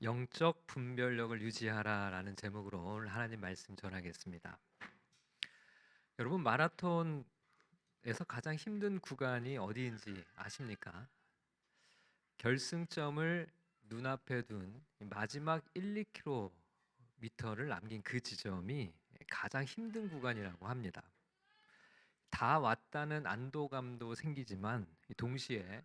영적 분별력을 유지하라라는 제목으로 오늘 하나님 말씀 전하겠습니다. 여러분, 마라톤에서 가장 힘든 구간이 어디인지 아십니까? 결승점을 눈앞에 둔 마지막 1, 2km를 남긴 그 지점이 가장 힘든 구간이라고 합니다. 다 왔다는 안도감도 생기지만 동시에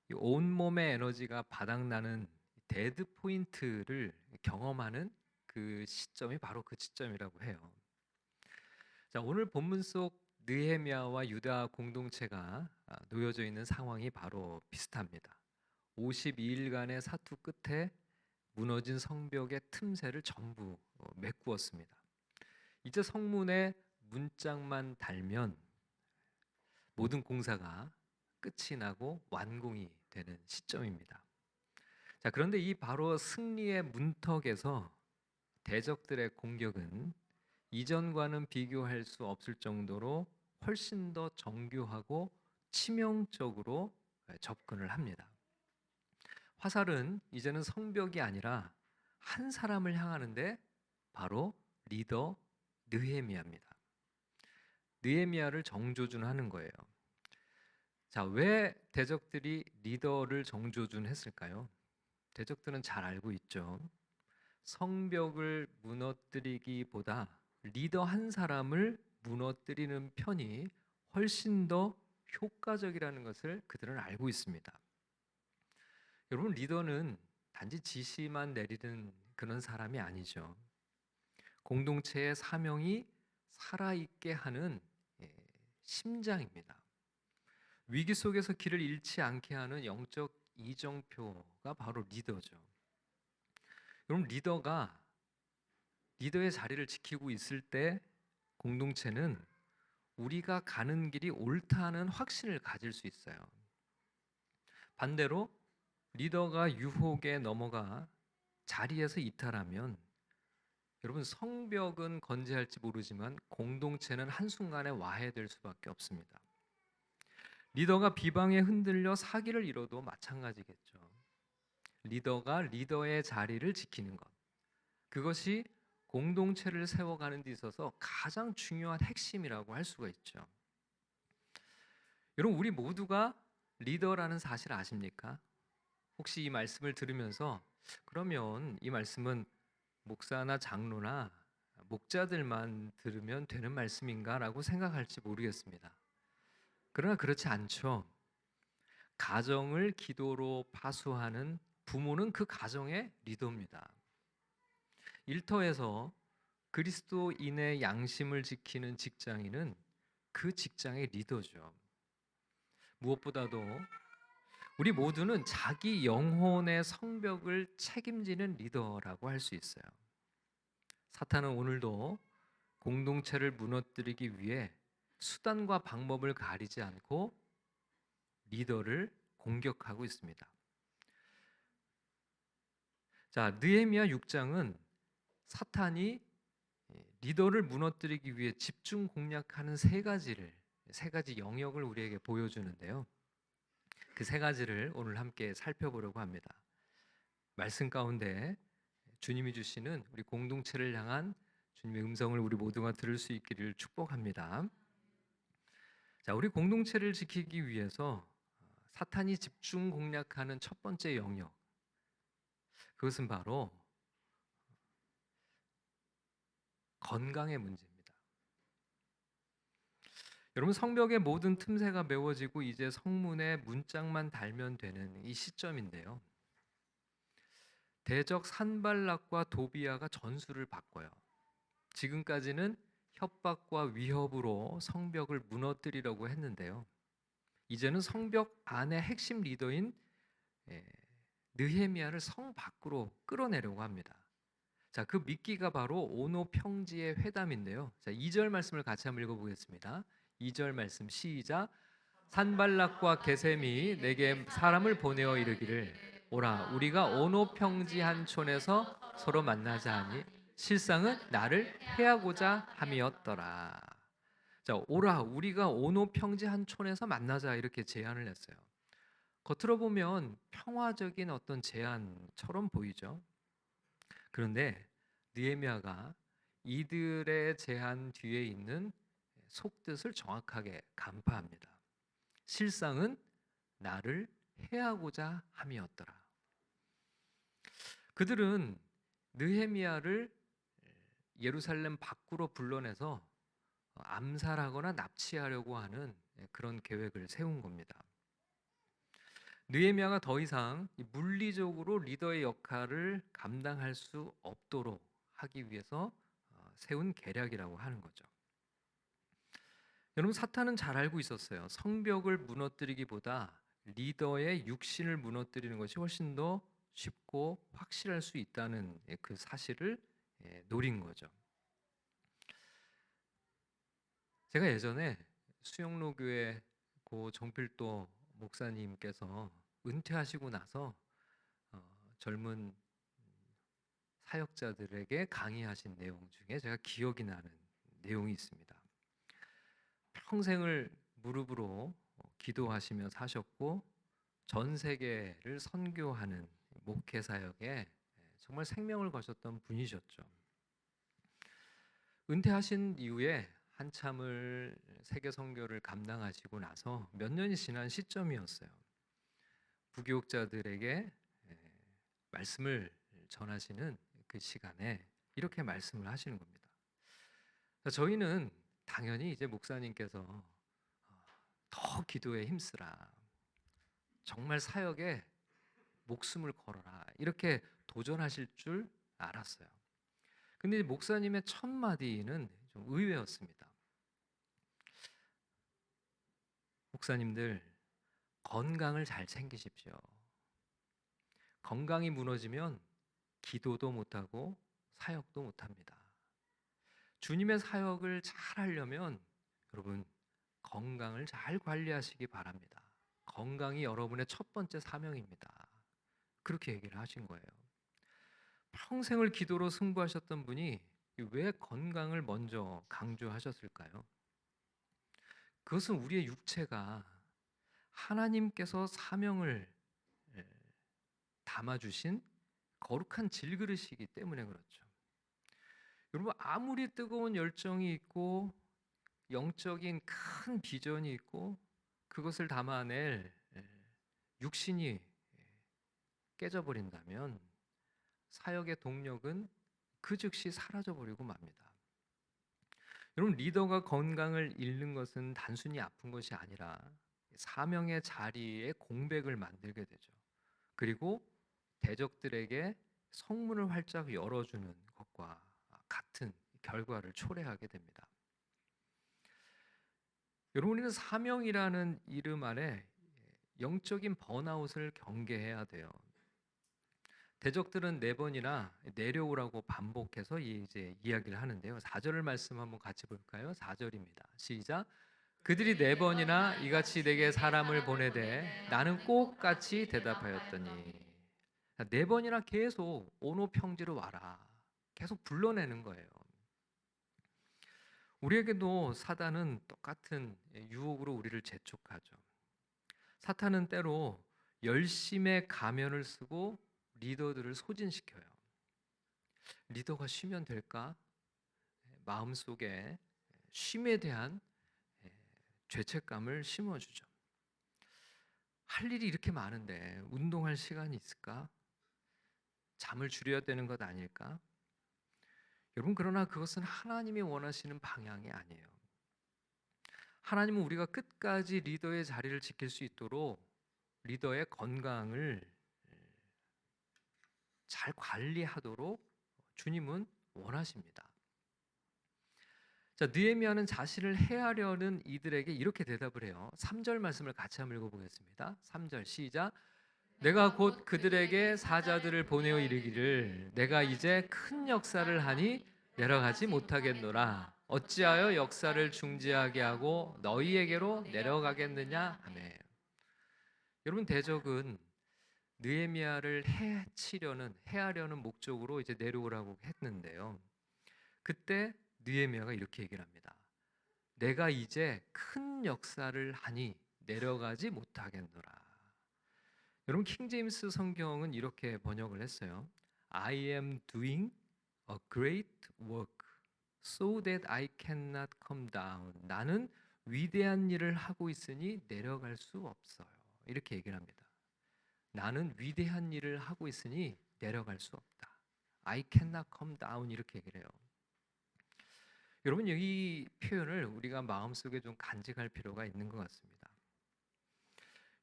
이 온몸의 에너지가 바닥나는 데드 포인트를 경험하는 그 시점이 바로 그 시점이라고 해요. 자, 오늘 본문 속 느헤미야와 유다 공동체가 놓여져 있는 상황이 바로 비슷합니다. 52일간의 사투 끝에 무너진 성벽의 틈새를 전부 메꾸었습니다. 이제 성문에 문짝만 달면 모든 공사가 끝이 나고 완공이 되는 시점입니다. 자, 그런데 이 바로 승리의 문턱에서 대적들의 공격은 이전과는 비교할 수 없을 정도로 훨씬 더 정교하고 치명적으로 접근을 합니다. 화살은 이제는 성벽이 아니라 한 사람을 향하는데 바로 리더 느헤미야입니다. 느헤미야를 정조준하는 거예요. 자, 왜 대적들이 리더를 정조준했을까요? 대적들은 잘 알고 있죠. 성벽을 무너뜨리기보다 리더 한 사람을 무너뜨리는 편이 훨씬 더 효과적이라는 것을 그들은 알고 있습니다. 여러분, 리더는 단지 지시만 내리는 그런 사람이 아니죠. 공동체의 사명이 살아있게 하는 심장입니다. 위기 속에서 길을 잃지 않게 하는 영적 이정표가 바로 리더죠. 여러분, 리더의 자리를 지키고 있을 때 공동체는 우리가 가는 길이 옳다는 확신을 가질 수 있어요. 반대로 리더가 유혹에 넘어가 자리에서 이탈하면 여러분, 성벽은 건재할지 모르지만 공동체는 한순간에 와해될 수밖에 없습니다. 리더가 비방에 흔들려 사기를 이뤄도 마찬가지겠죠. 리더가 리더의 자리를 지키는 것, 그것이 공동체를 세워가는 데 있어서 가장 중요한 핵심이라고 할 수가 있죠. 여러분, 우리 모두가 리더라는 사실 아십니까? 혹시 이 말씀을 들으면서 그러면 이 말씀은 목사나 장로나 목자들만 들으면 되는 말씀인가 라고 생각할지 모르겠습니다. 그러나 그렇지 않죠. 가정을 기도로 파수하는 부모는 그 가정의 리더입니다. 일터에서 그리스도인의 양심을 지키는 직장인은 그 직장의 리더죠. 무엇보다도 우리 모두는 자기 영혼의 성벽을 책임지는 리더라고 할 수 있어요. 사탄은 오늘도 공동체를 무너뜨리기 위해 수단과 방법을 가리지 않고 리더를 공격하고 있습니다. 자, 느헤미야 6장은 사탄이 리더를 무너뜨리기 위해 집중 공략하는 세 가지 영역을 우리에게 보여주는데요. 그 세 가지를 오늘 함께 살펴보려고 합니다. 말씀 가운데 주님이 주시는 우리 공동체를 향한 주님의 음성을 우리 모두가 들을 수 있기를 축복합니다. 자, 우리 공동체를 지키기 위해서 사탄이 집중 공략하는 첫 번째 영역, 그것은 바로 건강의 문제입니다. 여러분, 성벽의 모든 틈새가 메워지고 이제 성문에 문짝만 달면 되는 이 시점인데요. 대적 산발락과 도비아가 전술을 바꿔요. 지금까지는 협박과 위협으로 성벽을 무너뜨리려고 했는데요. 이제는 성벽 안의 핵심 리더인 느헤미야를 성 밖으로 끌어내려고 합니다. 자, 그 미끼가 바로 오노 평지의 회담인데요. 자, 2절 말씀을 같이 한번 읽어보겠습니다. 2절 말씀 시작. 산발락과 게셈이 내게 사람을 보내어 이르기를 오라 우리가 오노 평지 한 촌에서 서로 만나자 하니 실상은 나를 해하고자 함이었더라. 자, 오라 우리가 오노 평지 한 촌에서 만나자 이렇게 제안을 했어요. 겉으로 보면 평화적인 어떤 제안처럼 보이죠. 그런데 느헤미야가 이들의 제안 뒤에 있는 속뜻을 정확하게 간파합니다. 실상은 나를 해하고자 함이었더라. 그들은 느헤미야를 예루살렘 밖으로 불러내서 암살하거나 납치하려고 하는 그런 계획을 세운 겁니다. 느헤미야가 더 이상 물리적으로 리더의 역할을 감당할 수 없도록 하기 위해서 세운 계략이라고 하는 거죠. 여러분, 사탄은 잘 알고 있었어요. 성벽을 무너뜨리기보다 리더의 육신을 무너뜨리는 것이 훨씬 더 쉽고 확실할 수 있다는 그 사실을 노린 거죠. 제가 예전에 수영로 교회 고 정필도 목사님께서 은퇴하시고 나서 젊은 사역자들에게 강의하신 내용 중에 제가 기억이 나는 내용이 있습니다. 평생을 무릎으로 기도하시며 사셨고 전 세계를 선교하는 목회 사역에 정말 생명을 거셨던 분이셨죠. 은퇴하신 이후에 한참을 세계 선교를 감당하시고 나서 몇 년이 지난 시점이었어요. 부교육자들에게 말씀을 전하시는 그 시간에 이렇게 말씀을 하시는 겁니다. 저희는 당연히 이제 목사님께서 더 기도에 힘쓰라, 정말 사역에 목숨을 걸어라, 이렇게 도전하실 줄 알았어요. 근데 목사님의 첫 마디는 좀 의외였습니다. 목사님들, 건강을 잘 챙기십시오. 건강이 무너지면 기도도 못하고 사역도 못합니다. 주님의 사역을 잘 하려면 여러분, 건강을 잘 관리하시기 바랍니다. 건강이 여러분의 첫 번째 사명입니다. 그렇게 얘기를 하신 거예요. 평생을 기도로 승부하셨던 분이 왜 건강을 먼저 강조하셨을까요? 그것은 우리의 육체가 하나님께서 사명을 담아주신 거룩한 질그릇이기 때문에 그렇죠. 여러분, 아무리 뜨거운 열정이 있고 영적인 큰 비전이 있고 그것을 담아낼 육신이 깨져버린다면 사역의 동력은 그 즉시 사라져버리고 맙니다. 여러분, 리더가 건강을 잃는 것은 단순히 아픈 것이 아니라 사명의 자리에 공백을 만들게 되죠. 그리고 대적들에게 성문을 활짝 열어주는 것과 같은 결과를 초래하게 됩니다. 여러분, 우리는 사명이라는 이름 아래 영적인 번아웃을 경계해야 돼요. 대적들은 4번이나 내려오라고 반복해서 이제 이야기를 하는데요. 4절 말씀 한번 같이 볼까요? 4절입니다. 시작. 그들이 4번이나 이같이 내게 사람을 보내되 나는 꼭 같이 대답하였더니. 4번이나 계속 오노평지로 와라, 계속 불러내는 거예요. 우리에게도 사단은 똑같은 유혹으로 우리를 재촉하죠. 사탄은 때로 열심의 가면을 쓰고 리더들을 소진시켜요. 리더가 쉬면 될까? 마음속에 쉼에 대한 죄책감을 심어주죠. 할 일이 이렇게 많은데 운동할 시간이 있을까? 잠을 줄여야 되는 것 아닐까? 여러분, 그러나 그것은 하나님이 원하시는 방향이 아니에요. 하나님은 우리가 끝까지 리더의 자리를 지킬 수 있도록 리더의 건강을 잘 관리하도록 주님은 원하십니다. 자, 느헤미야는 자신을 해하려는 이들에게 이렇게 대답을 해요. 3절 말씀을 같이 한번 읽어보겠습니다. 3절 시작. 내가 곧 그들에게 사자들을 보내어 이르기를 내가 이제 큰 역사를 하니 내려가지 못하겠노라. 어찌하여 역사를 중지하게 하고 너희에게로 내려가겠느냐 하며. 여러분, 대적은 느헤미야를 해하려는 목적으로 이제 내려오라고 했는데요. 그때 느헤미야가 이렇게 얘기를 합니다. 내가 이제 큰 역사를 하니 내려가지 못하겠노라. 여러분, 킹제임스 성경은 이렇게 번역을 했어요. I am doing a great work so that I cannot come down. 나는 위대한 일을 하고 있으니 내려갈 수 없어요. 이렇게 얘기를 합니다. 나는 위대한 일을 하고 있으니 내려갈 수 없다. I cannot come down 이렇게 얘기를 해요. 여러분 이 표현을 우리가 마음속에 좀 간직할 필요가 있는 것 같습니다.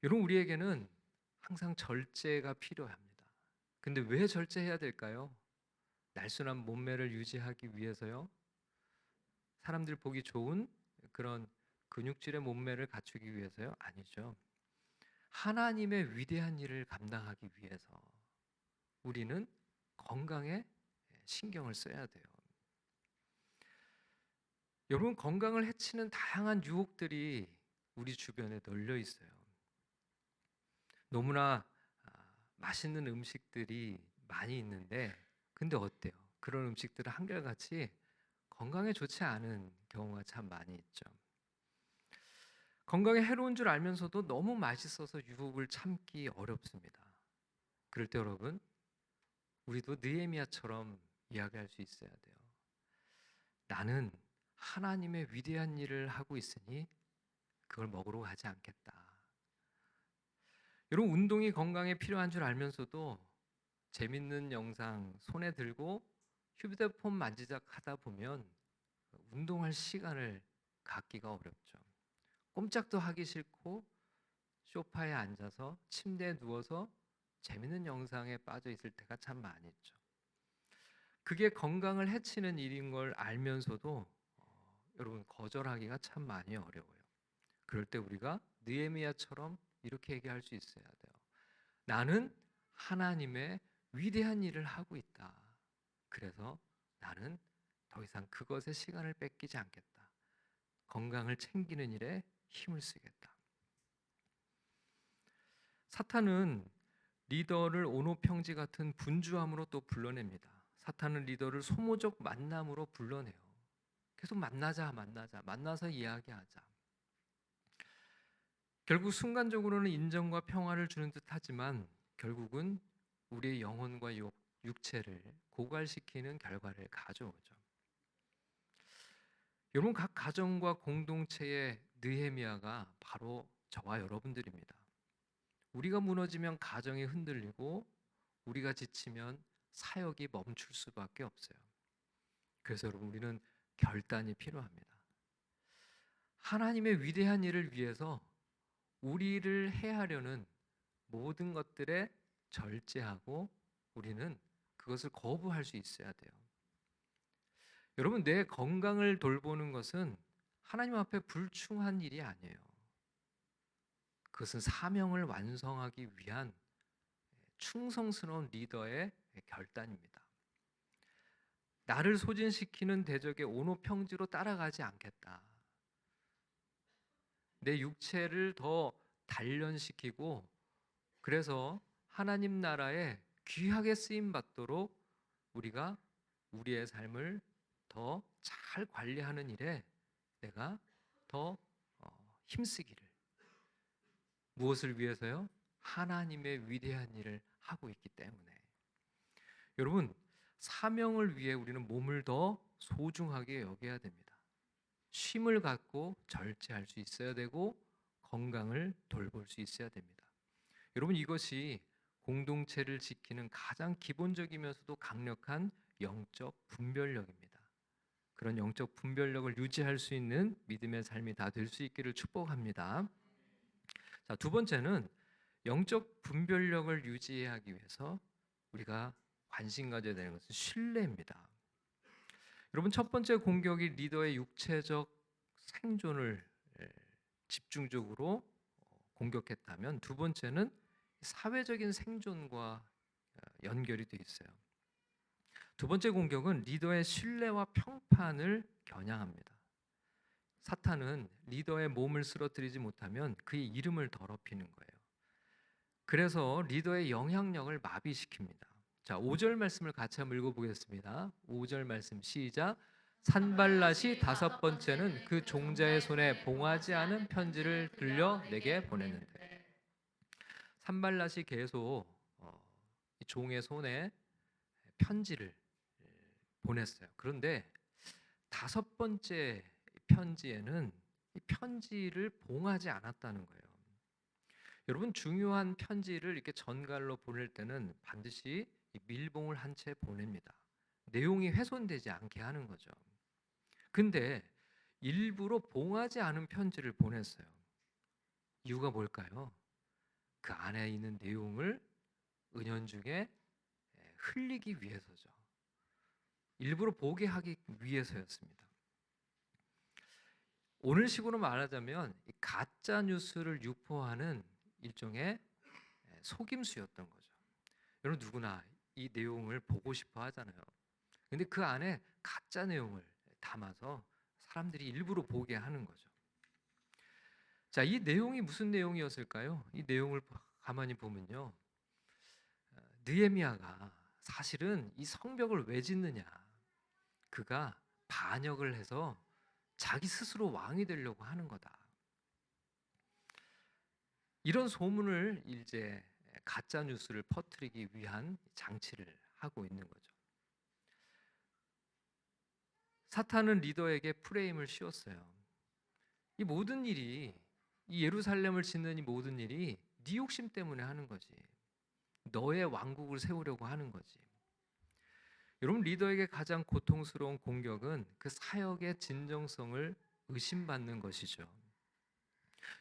여러분 우리에게는 항상 절제가 필요합니다. 근데 왜 절제해야 될까요? 날씬한 몸매를 유지하기 위해서요? 사람들 보기 좋은 그런 근육질의 몸매를 갖추기 위해서요? 아니죠. 하나님의 위대한 일을 감당하기 위해서 우리는 건강에 신경을 써야 돼요. 여러분 건강을 해치는 다양한 유혹들이 우리 주변에 널려 있어요. 너무나 맛있는 음식들이 많이 있는데 근데 어때요? 그런 음식들은 한결같이 건강에 좋지 않은 경우가 참 많이 있죠. 건강에 해로운 줄 알면서도 너무 맛있어서 유혹을 참기 어렵습니다. 그럴 때 여러분 우리도 느헤미야처럼 이야기할 수 있어야 돼요. 나는 하나님의 위대한 일을 하고 있으니 그걸 먹으러 가지 않겠다. 여러분 운동이 건강에 필요한 줄 알면서도 재밌는 영상 손에 들고 휴대폰 만지작 하다 보면 운동할 시간을 갖기가 어렵죠. 꼼짝도 하기 싫고 소파에 앉아서 침대에 누워서 재밌는 영상에 빠져 있을 때가 참 많이 있죠. 그게 건강을 해치는 일인 걸 알면서도 여러분 거절하기가 참 많이 어려워요. 그럴 때 우리가 느헤미야처럼 이렇게 얘기할 수 있어야 돼요. 나는 하나님의 위대한 일을 하고 있다. 그래서 나는 더 이상 그것에 시간을 뺏기지 않겠다. 건강을 챙기는 일에 힘을 쓰겠다. 사탄은 리더를 온오평지 같은 분주함으로 또 불러냅니다. 사탄은 리더를 소모적 만남으로 불러내요. 계속 만나서 이야기하자. 결국 순간적으로는 인정과 평화를 주는 듯하지만 결국은 우리의 영혼과 육체를 고갈시키는 결과를 가져오죠. 여러분 각 가정과 공동체의 느헤미야가 바로 저와 여러분들입니다. 우리가 무너지면 가정이 흔들리고 우리가 지치면 사역이 멈출 수밖에 없어요. 그래서 여러분 우리는 결단이 필요합니다. 하나님의 위대한 일을 위해서 우리를 해하려는 모든 것들에 절제하고 우리는 그것을 거부할 수 있어야 돼요. 여러분 내 건강을 돌보는 것은 하나님 앞에 불충한 일이 아니에요. 그것은 사명을 완성하기 위한 충성스러운 리더의 결단입니다. 나를 소진시키는 대적의 온오평지로 따라가지 않겠다. 내 육체를 더 단련시키고 그래서 하나님 나라에 귀하게 쓰임 받도록 우리가 우리의 삶을 더 잘 관리하는 일에 내가 더 힘쓰기를. 무엇을 위해서요? 하나님의 위대한 일을 하고 있기 때문에. 여러분 사명을 위해 우리는 몸을 더 소중하게 여겨야 됩니다. 쉼을 갖고 절제할 수 있어야 되고 건강을 돌볼 수 있어야 됩니다. 여러분 이것이 공동체를 지키는 가장 기본적이면서도 강력한 영적 분별력입니다. 그런 영적 분별력을 유지할 수 있는 믿음의 삶이 다 될 수 있기를 축복합니다. 자, 두 번째는 영적 분별력을 유지하기 위해서 우리가 관심 가져야 되는 것은 신뢰입니다. 여러분 첫 번째 공격이 리더의 육체적 생존을 집중적으로 공격했다면 두 번째는 사회적인 생존과 연결이 돼 있어요. 두 번째 공격은 리더의 신뢰와 평판을 겨냥합니다. 사탄은 리더의 몸을 쓰러뜨리지 못하면 그의 이름을 더럽히는 거예요. 그래서 리더의 영향력을 마비시킵니다. 자, 5절 말씀을 같이 한번 읽어보겠습니다. 5절 말씀 시작. 산발랏이 다섯 번째는 그 종자의 손에 봉하지 않은 편지를 들려 내게 보냈는데 산발랏이 계속 이 종의 손에 편지를 보냈어요. 그런데 다섯 번째 편지에는 이 편지를 봉하지 않았다는 거예요. 여러분, 중요한 편지를 이렇게 전갈로 보낼 때는 반드시 이 밀봉을 한 채 보냅니다. 내용이 훼손되지 않게 하는 거죠. 근데 일부러 봉하지 않은 편지를 보냈어요. 이유가 뭘까요? 그 안에 있는 내용을 은연중에 흘리기 위해서죠. 일부러 보게 하기 위해서였습니다. 오늘식으로 말하자면 가짜 뉴스를 유포하는 일종의 속임수였던 거죠. 여러분, 누구나 이 내용을 보고 싶어 하잖아요. 근데 그 안에 가짜 내용을 담아서 사람들이 일부러 보게 하는 거죠. 자, 이 내용이 무슨 내용이었을까요? 이 내용을 가만히 보면요, 느헤미야가 사실은 이 성벽을 왜 짓느냐, 그가 반역을 해서 자기 스스로 왕이 되려고 하는 거다, 이런 소문을 이제 가짜 뉴스를 퍼뜨리기 위한 장치를 하고 있는 거죠. 사탄은 리더에게 프레임을 씌웠어요. 이 모든 일이, 이 예루살렘을 짓는 이 모든 일이 네 욕심 때문에 하는 거지. 너의 왕국을 세우려고 하는 거지. 여러분, 리더에게 가장 고통스러운 공격은 그 사역의 진정성을 의심받는 것이죠.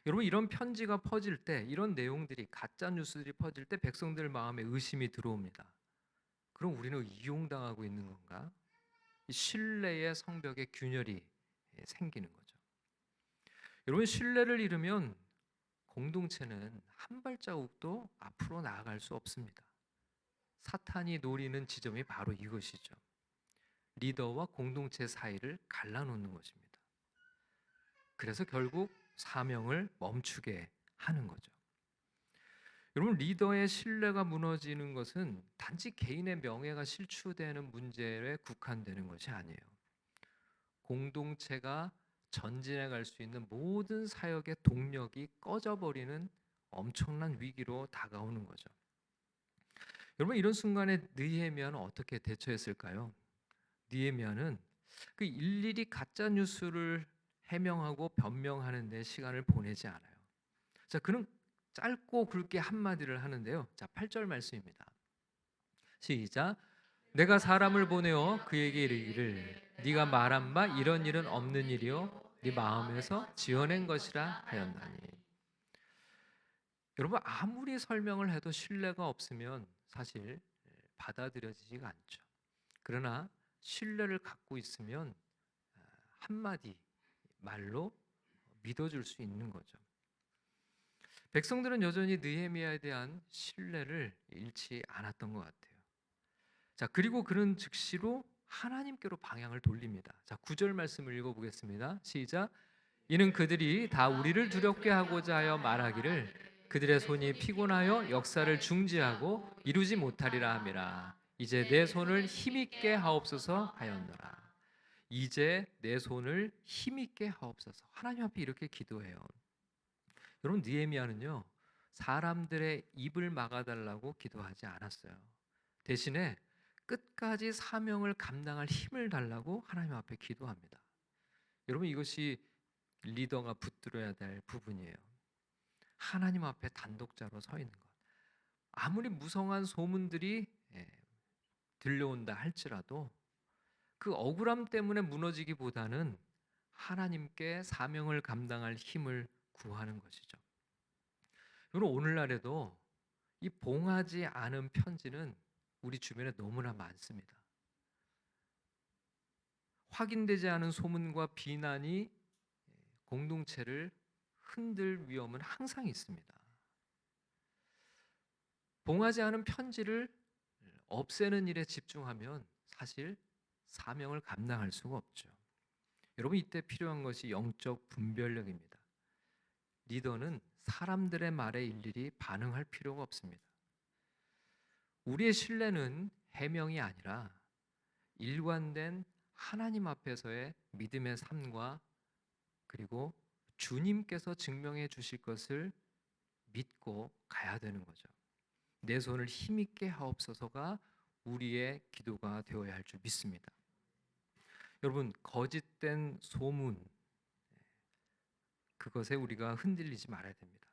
여러분, 이런 편지가 퍼질 때, 이런 내용들이, 가짜 뉴스들이 퍼질 때 백성들 마음에 의심이 들어옵니다. 그럼 우리는 이용당하고 있는 건가? 신뢰의 성벽에 균열이 생기는 거죠. 여러분, 신뢰를 잃으면 공동체는 한 발자국도 앞으로 나아갈 수 없습니다. 사탄이 노리는 지점이 바로 이것이죠. 리더와 공동체 사이를 갈라놓는 것입니다. 그래서 결국 사명을 멈추게 하는 거죠. 여러분, 리더의 신뢰가 무너지는 것은 단지 개인의 명예가 실추되는 문제에 국한되는 것이 아니에요. 공동체가 전진해 갈 수 있는 모든 사역의 동력이 꺼져버리는 엄청난 위기로 다가오는 거죠. 여러분, 이런 순간에 느헤미야는 어떻게 대처했을까요? 느헤미야는 그 일일이 가짜 뉴스를 해명하고 변명하는 데 시간을 보내지 않아요. 자, 그는 짧고 굵게 한마디를 하는데요. 자, 8절 말씀입니다. 시작. 내가 사람을 보내어 그에게 이르기를 네가 말한 바 이런 일은 없는 일이요 네 마음에서 지어낸 것이라 하였나니. 여러분, 아무리 설명을 해도 신뢰가 없으면 사실 받아들여지지가 않죠. 그러나 신뢰를 갖고 있으면 한마디 말로 믿어줄 수 있는 거죠. 백성들은 여전히 느헤미야에 대한 신뢰를 잃지 않았던 것 같아요. 자, 그리고 그는 즉시로 하나님께로 방향을 돌립니다. 자, 9절 말씀을 읽어보겠습니다. 시작. 이는 그들이 다 우리를 두렵게 하고자 하여 말하기를 그들의 손이 피곤하여 역사를 중지하고 이루지 못하리라 함이라. 이제 내 손을 힘있게 하옵소서 하였노라. 이제 내 손을 힘있게 하옵소서. 하나님 앞에 이렇게 기도해요. 여러분, 느헤미야는요, 사람들의 입을 막아달라고 기도하지 않았어요. 대신에 끝까지 사명을 감당할 힘을 달라고 하나님 앞에 기도합니다. 여러분, 이것이 리더가 붙들어야 될 부분이에요. 하나님 앞에 단독자로 서 있는 것. 아무리 무성한 소문들이 들려온다 할지라도 그 억울함 때문에 무너지기보다는 하나님께 사명을 감당할 힘을 구하는 것이죠. 여러분, 오늘날에도 이 봉하지 않은 편지는 우리 주변에 너무나 많습니다. 확인되지 않은 소문과 비난이 공동체를 흔들 위험은 항상 있습니다. 봉하지 않은 편지를 없애는 일에 집중하면 사실 사명을 감당할 수가 없죠. 여러분, 이때 필요한 것이 영적 분별력입니다. 리더는 사람들의 말에 일일이 반응할 필요가 없습니다. 우리의 신뢰는 해명이 아니라 일관된 하나님 앞에서의 믿음의 삶과 그리고 주님께서 증명해 주실 것을 믿고 가야 되는 거죠. 내 손을 힘있게 하옵소서가 우리의 기도가 되어야 할 줄 믿습니다. 여러분, 거짓된 소문, 그것에 우리가 흔들리지 말아야 됩니다.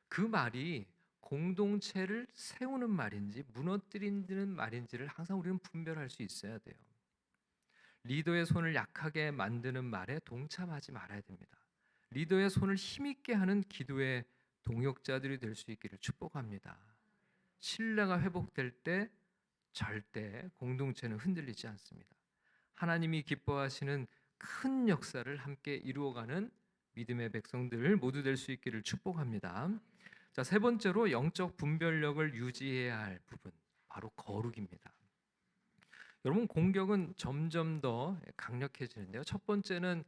그 말이 공동체를 세우는 말인지 무너뜨리는 말인지를 항상 우리는 분별할 수 있어야 돼요. 리더의 손을 약하게 만드는 말에 동참하지 말아야 됩니다. 리더의 손을 힘있게 하는 기도의 동역자들이 될 수 있기를 축복합니다. 신뢰가 회복될 때 절대 공동체는 흔들리지 않습니다. 하나님이 기뻐하시는 큰 역사를 함께 이루어가는 믿음의 백성들 모두 될 수 있기를 축복합니다. 자, 세 번째로 영적 분별력을 유지해야 할 부분, 바로 거룩입니다. 여러분, 공격은 점점 더 강력해지는데요. 첫 번째는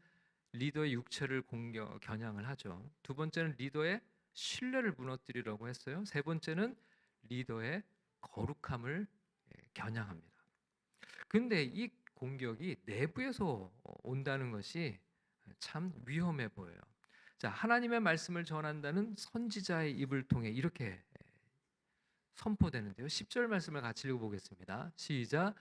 리더의 육체를 겨냥을 하죠. 두 번째는 리더의 신뢰를 무너뜨리려고 했어요. 세 번째는 리더의 거룩함을 겨냥합니다. 근데 이 공격이 내부에서 온다는 것이 참 위험해 보여요. 자, 하나님의 말씀을 전한다는 선지자의 입을 통해 이렇게 선포되는데요. 10절 말씀을 같이 읽어보겠습니다. 시작.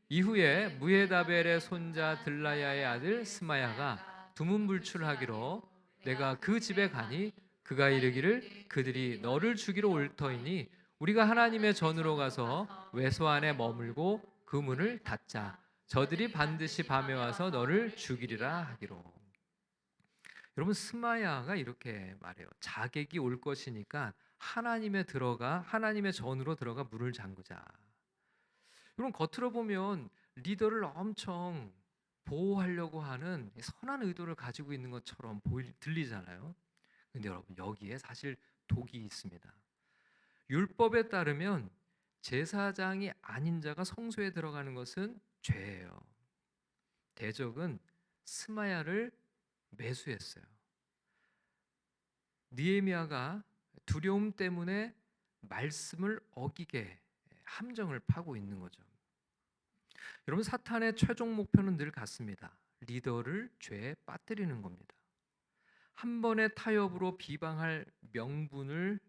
이후에 무헤다벨의 손자 들라야의 아들 스마야가 두문불출하기로 내가 그 집에 가니 그가 이르기를 그들이 너를 죽이러 올 터이니 우리가 하나님의 전으로 가서 외소 안에 머물고 그 문을 닫자. 저들이 반드시 밤에 와서 너를 죽이리라 하기로. 여러분, 스마야가 이렇게 말해요. 자객이 올 것이니까 하나님의 전으로 들어가 문을 잠그자. 여러분, 겉으로 보면 리더를 엄청 보호하려고 하는 선한 의도를 가지고 있는 것처럼 들리잖아요. 근데 여러분, 여기에 사실 독이 있습니다. 율법에 따르면 제사장이 아닌 자가 성소에 들어가는 것은 죄예요. 대적은 스마야를 매수했어요. 느헤미야가 두려움 때문에 말씀을 어기게 함정을 파고 있는 거죠. 여러분, 사탄의 최종 목표는 늘 같습니다. 리더를 죄에 빠뜨리는 겁니다. 한 번의 타협으로 비방할 명분을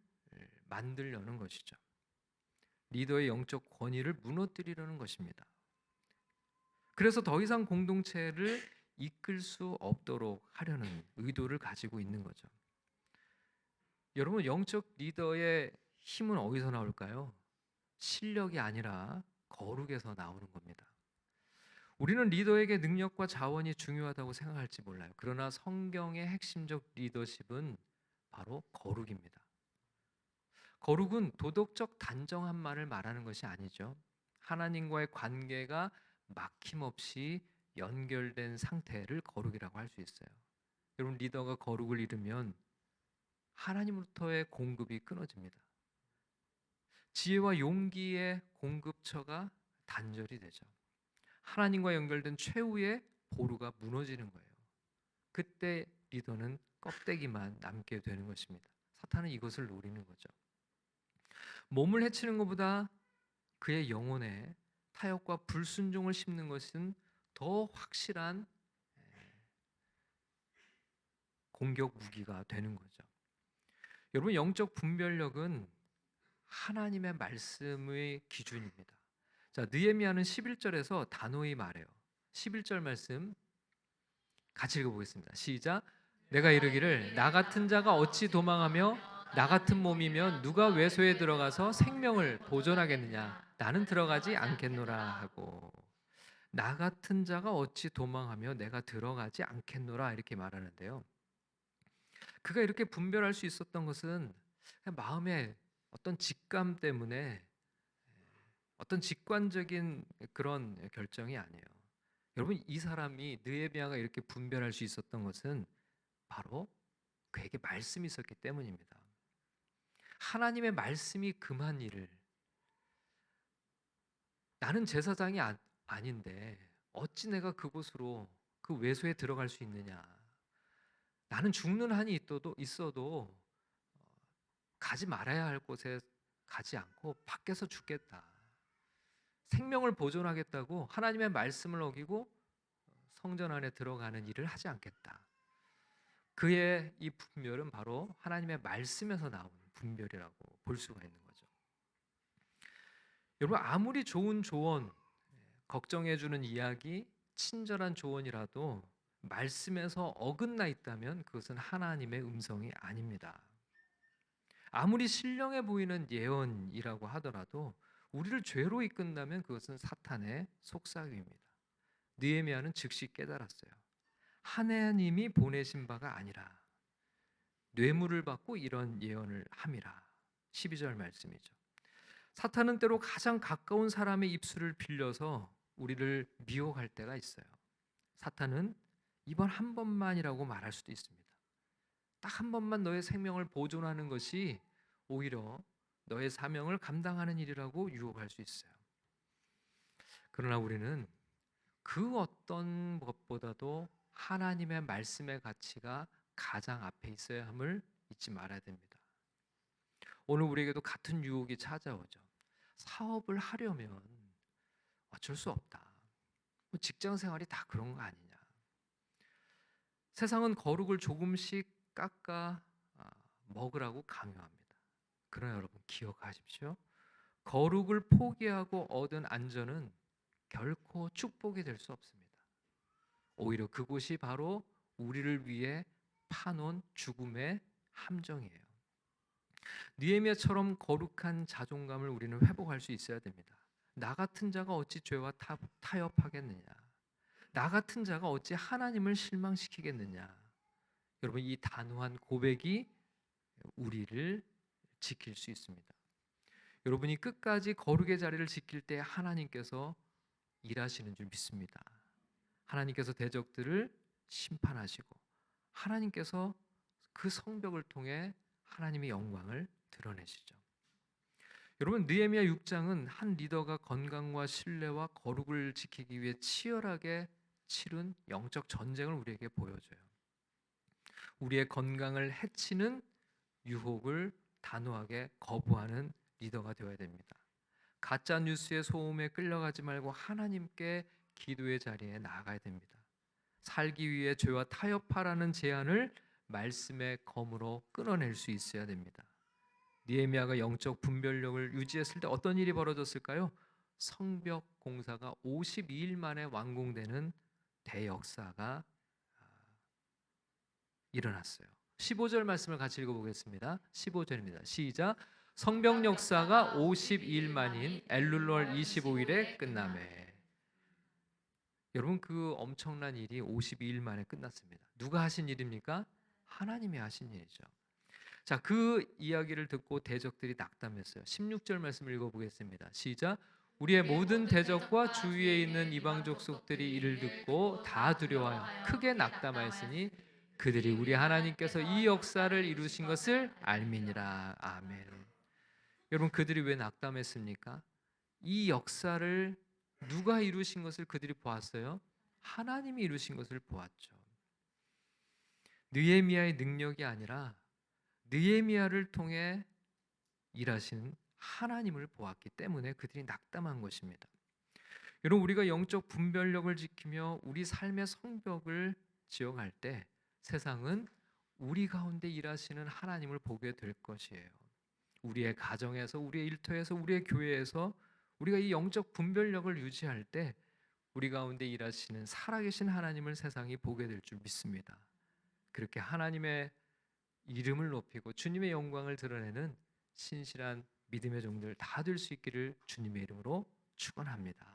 만들려는 것이죠. 리더의 영적 권위를 무너뜨리려는 것입니다. 그래서 더 이상 공동체를 이끌 수 없도록 하려는 의도를 가지고 있는 거죠. 여러분, 영적 리더의 힘은 어디서 나올까요? 실력이 아니라 거룩에서 나오는 겁니다. 우리는 리더에게 능력과 자원이 중요하다고 생각할지 몰라요. 그러나 성경의 핵심적 리더십은 바로 거룩입니다. 거룩은 도덕적 단정함만을 말하는 것이 아니죠. 하나님과의 관계가 막힘없이 연결된 상태를 거룩이라고 할 수 있어요. 여러분, 리더가 거룩을 잃으면 하나님으로부터의 공급이 끊어집니다. 지혜와 용기의 공급처가 단절이 되죠. 하나님과 연결된 최후의 보루가 무너지는 거예요. 그때 리더는 껍데기만 남게 되는 것입니다. 사탄은 이것을 노리는 거죠. 몸을 해치는 것보다 그의 영혼에 타협과 불순종을 심는 것은 더 확실한 공격 무기가 되는 거죠. 여러분, 영적 분별력은 하나님의 말씀의 기준입니다. 자, 느헤미야는 11절에서 단호히 말해요. 11절 말씀 같이 읽어보겠습니다. 시작. 내가 이르기를 나 같은 자가 어찌 도망하며 나 같은 몸이면 누가 외소에 들어가서 생명을 보존하겠느냐. 나는 들어가지 않겠노라 하고, 나 같은 자가 어찌 도망하며 내가 들어가지 않겠노라 이렇게 말하는데요. 그가 이렇게 분별할 수 있었던 것은 그냥 마음의 어떤 직감 때문에 어떤 직관적인 그런 결정이 아니에요. 여러분, 이 사람이 느헤미야가 이렇게 분별할 수 있었던 것은 바로 그에게 말씀이 있었기 때문입니다. 하나님의 말씀이 금한 일을 나는 제사장이 아닌데 어찌 내가 그곳으로 그 외소에 들어갈 수 있느냐. 나는 죽는 한이 있어도 가지 말아야 할 곳에 가지 않고 밖에서 죽겠다. 생명을 보존하겠다고 하나님의 말씀을 어기고 성전 안에 들어가는 일을 하지 않겠다. 그의 이 분별은 바로 하나님의 말씀에서 나오는 분별이라고 볼 수가 있는 거죠. 여러분, 아무리 좋은 조언, 걱정해 주는 이야기, 친절한 조언이라도 말씀에서 어긋나 있다면 그것은 하나님의 음성이 아닙니다. 아무리 신령해 보이는 예언이라고 하더라도 우리를 죄로 이끈다면 그것은 사탄의 속삭임입니다. 느헤미야는 즉시 깨달았어요. 하나님이 보내신 바가 아니라 뇌물을 받고 이런 예언을 함이라. 12절 말씀이죠. 사탄은 때로 가장 가까운 사람의 입술을 빌려서 우리를 미혹할 때가 있어요. 사탄은 이번 한 번만이라고 말할 수도 있습니다. 딱 한 번만 너의 생명을 보존하는 것이 오히려 너의 사명을 감당하는 일이라고 유혹할 수 있어요. 그러나 우리는 그 어떤 것보다도 하나님의 말씀의 가치가 가장 앞에 있어야 함을 잊지 말아야 됩니다. 오늘 우리에게도 같은 유혹이 찾아오죠. 사업을 하려면 어쩔 수 없다. 뭐 직장 생활이 다 그런 거 아니냐. 세상은 거룩을 조금씩 깎아 먹으라고 강요합니다. 그러나 여러분 기억하십시오. 거룩을 포기하고 얻은 안전은 결코 축복이 될 수 없습니다. 오히려 그곳이 바로 우리를 위해 파놓은 죽음의 함정이에요. 느헤미야처럼 거룩한 자존감을 우리는 회복할 수 있어야 됩니다. 나 같은 자가 어찌 죄와 타협하겠느냐? 나 같은 자가 어찌 하나님을 실망시키겠느냐? 여러분, 이 단호한 고백이 우리를 지킬 수 있습니다. 여러분이 끝까지 거룩의 자리를 지킬 때 하나님께서 일하시는 줄 믿습니다. 하나님께서 대적들을 심판하시고 하나님께서 그 성벽을 통해 하나님의 영광을 드러내시죠. 여러분, 느헤미야 6장은 한 리더가 건강과 신뢰와 거룩을 지키기 위해 치열하게 치른 영적 전쟁을 우리에게 보여줘요. 우리의 건강을 해치는 유혹을 단호하게 거부하는 리더가 되어야 됩니다. 가짜 뉴스의 소음에 끌려가지 말고 하나님께 기도의 자리에 나아가야 됩니다. 살기 위해 죄와 타협하라는 제안을 말씀의 검으로 끊어낼 수 있어야 됩니다. 느헤미야가 영적 분별력을 유지했을 때 어떤 일이 벌어졌을까요? 성벽 공사가 52일 만에 완공되는 대역사가 일어났어요. 15절 말씀을 같이 읽어보겠습니다. 15절입니다. 시작. 성벽 역사가 52일 만인 엘룰월 25일에 끝나매. 여러분, 그 엄청난 일이 52일 만에 끝났습니다. 누가 하신 일입니까? 하나님이 하신 일이죠. 자, 그 이야기를 듣고 대적들이 낙담했어요. 16절 말씀을 읽어보겠습니다. 시작. 우리의 모든 대적과 주위에 있는 이방 족속들이 이를 듣고 다 두려워하여 크게 낙담하였으니 그들이 우리 하나님께서 이 역사를 이루신 것을 알미니라. 아멘. 여러분, 그들이 왜 낙담했습니까? 이 역사를 누가 이루신 것을 그들이 보았어요? 하나님이 이루신 것을 보았죠. 느헤미야의 능력이 아니라 느헤미야를 통해 일하신 하나님을 보았기 때문에 그들이 낙담한 것입니다. 여러분, 우리가 영적 분별력을 지키며 우리 삶의 성벽을 지어갈 때 세상은 우리 가운데 일하시는 하나님을 보게 될 것이에요. 우리의 가정에서, 우리의 일터에서, 우리의 교회에서 우리가 이 영적 분별력을 유지할 때 우리 가운데 일하시는 살아계신 하나님을 세상이 보게 될 줄 믿습니다. 그렇게 하나님의 이름을 높이고 주님의 영광을 드러내는 신실한 믿음의 종들 다 될 수 있기를 주님의 이름으로 축원합니다.